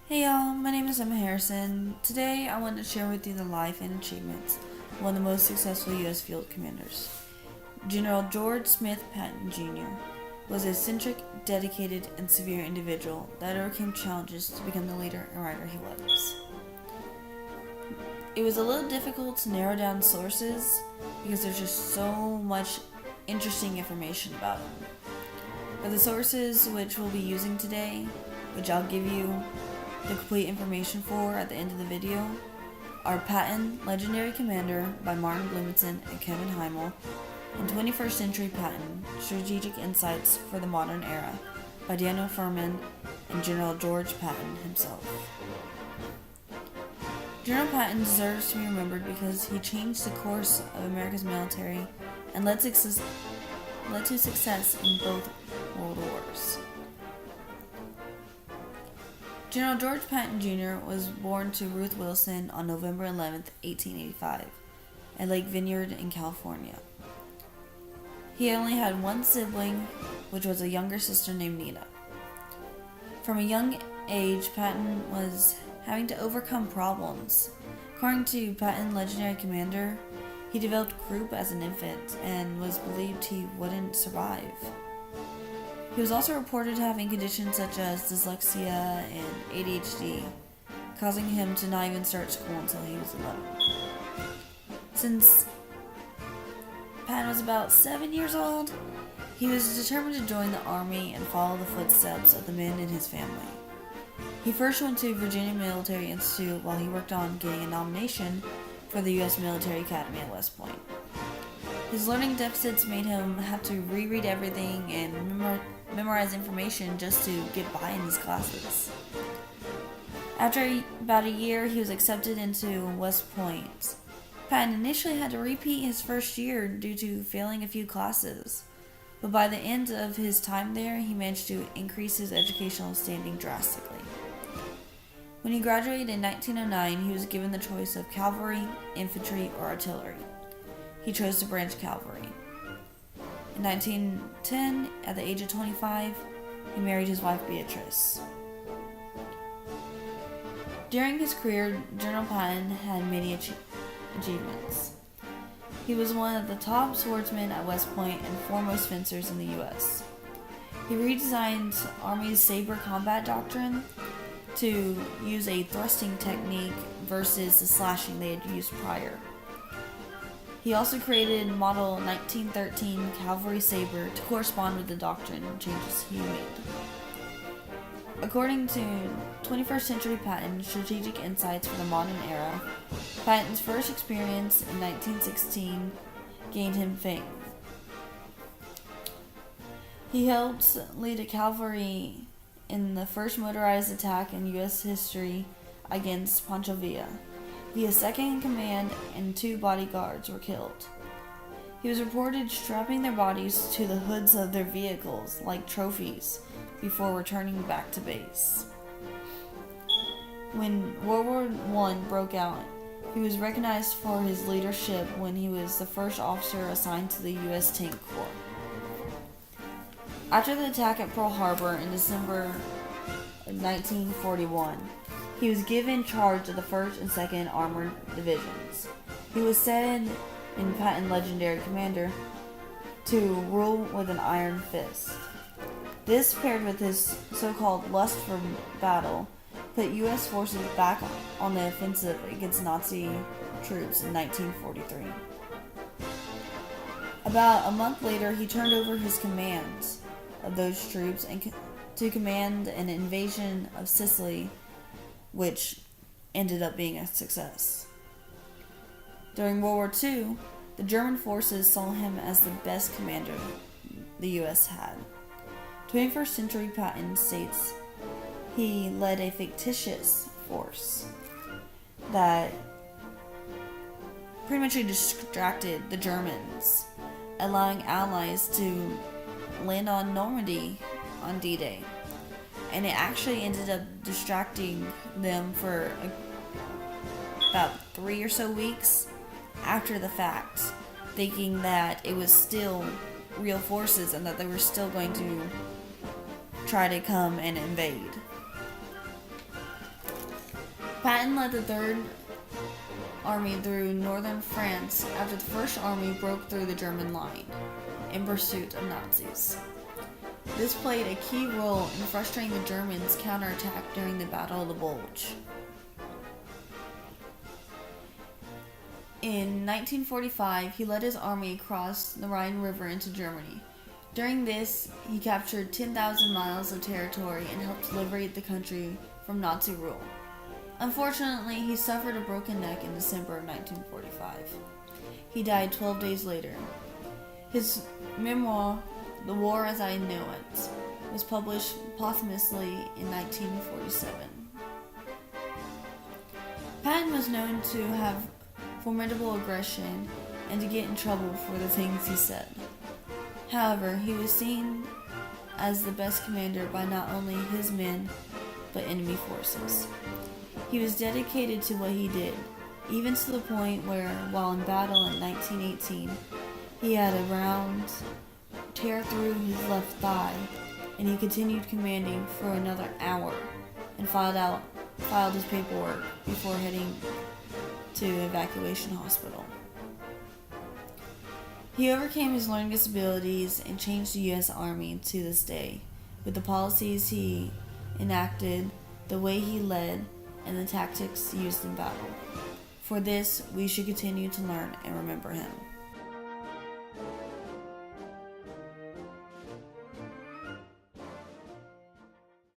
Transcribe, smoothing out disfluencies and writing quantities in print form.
Hey y'all, my name is Emma Harrison. Today I wanted to share with you the life and achievements of one of the most successful U.S. field commanders. General George Smith Patton Jr. was an eccentric, dedicated, and severe individual that overcame challenges to become the leader and writer he was. It was a little difficult to narrow down sources because there's just so much interesting information about him. But the sources which we'll be using today, which I'll give you the complete information for at the end of the video, are Patton, Legendary Commander by Martin Blumenson and Kevin Heimel, and 21st Century Patton, Strategic Insights for the Modern Era by Daniel Furman and General George Patton himself. General Patton deserves to be remembered because he changed the course of America's military and led to success in both world wars. General George Patton Jr. was born to Ruth Wilson on November 11, 1885, at Lake Vineyard in California. He only had one sibling, which was a younger sister named Nina. From a young age, Patton was having to overcome problems. According to Patton, Legendary Commander, he developed croup as an infant and was believed he wouldn't survive. He was also reported having conditions such as dyslexia and ADHD, causing him to not even start school until he was 11. Since Patton was about 7 years old, he was determined to join the Army and follow the footsteps of the men in his family. He first went to Virginia Military Institute while he worked on getting a nomination for the U.S. Military Academy at West Point. His learning deficits made him have to reread everything and memorize information just to get by in his classes. After about a year, he was accepted into West Point. Patton initially had to repeat his first year due to failing a few classes, but by the end of his time there, he managed to increase his educational standing drastically. When he graduated in 1909, he was given the choice of cavalry, infantry, or artillery. He chose to branch cavalry. In 1910, at the age of 25, he married his wife Beatrice. During his career, General Patton had many achievements. He was one of the top swordsmen at West Point and foremost fencers in the U.S. He redesigned Army's saber combat doctrine to use a thrusting technique versus the slashing they had used prior. He also created Model 1913 Cavalry Saber to correspond with the doctrine changes he made. According to 21st Century Patton, Strategic Insights for the Modern Era, Patton's first experience in 1916 gained him fame. He helped lead a cavalry in the first motorized attack in U.S. history against Pancho Villa. Villa's second in command and 2 bodyguards were killed. He was reported strapping their bodies to the hoods of their vehicles like trophies before returning back to base. When World War I broke out, he was recognized for his leadership when he was the first officer assigned to the U.S. Tank Corps. After the attack at Pearl Harbor in December of 1941, he was given charge of the 1st and 2nd Armored Divisions. He was said in Patton Legendary Commander to rule with an iron fist. This, paired with his so-called lust for battle, put U.S. forces back on the offensive against Nazi troops in 1943. About a month later, he turned over his commands of those troops and to command an invasion of Sicily, which ended up being a success. During World War II, the German forces saw him as the best commander the U.S. had. 21st Century Patton states he led a fictitious force that pretty much distracted the Germans, allowing allies to land on Normandy on D-Day. And it actually ended up distracting them for about 3 or so weeks after the fact, thinking that it was still real forces and that they were still going to try to come and invade. Patton led the Third Army through northern France after the First Army broke through the German line in pursuit of Nazis. This played a key role in frustrating the Germans' counterattack during the Battle of the Bulge. In 1945, he led his army across the Rhine River into Germany. During this, he captured 10,000 miles of territory and helped liberate the country from Nazi rule. Unfortunately, he suffered a broken neck in December of 1945. He died 12 days later. His memoir, The War as I Know It, was published posthumously in 1947. Patton was known to have formidable aggression and to get in trouble for the things he said. However, he was seen as the best commander by not only his men, but enemy forces. He was dedicated to what he did, even to the point where, while in battle in 1918, he had a round tear through his left thigh, and he continued commanding for another hour and filed his paperwork before heading to evacuation hospital. He overcame his learning disabilities and changed the U.S. Army to this day with the policies he enacted, the way he led, and the tactics used in battle. For this, we should continue to learn and remember him.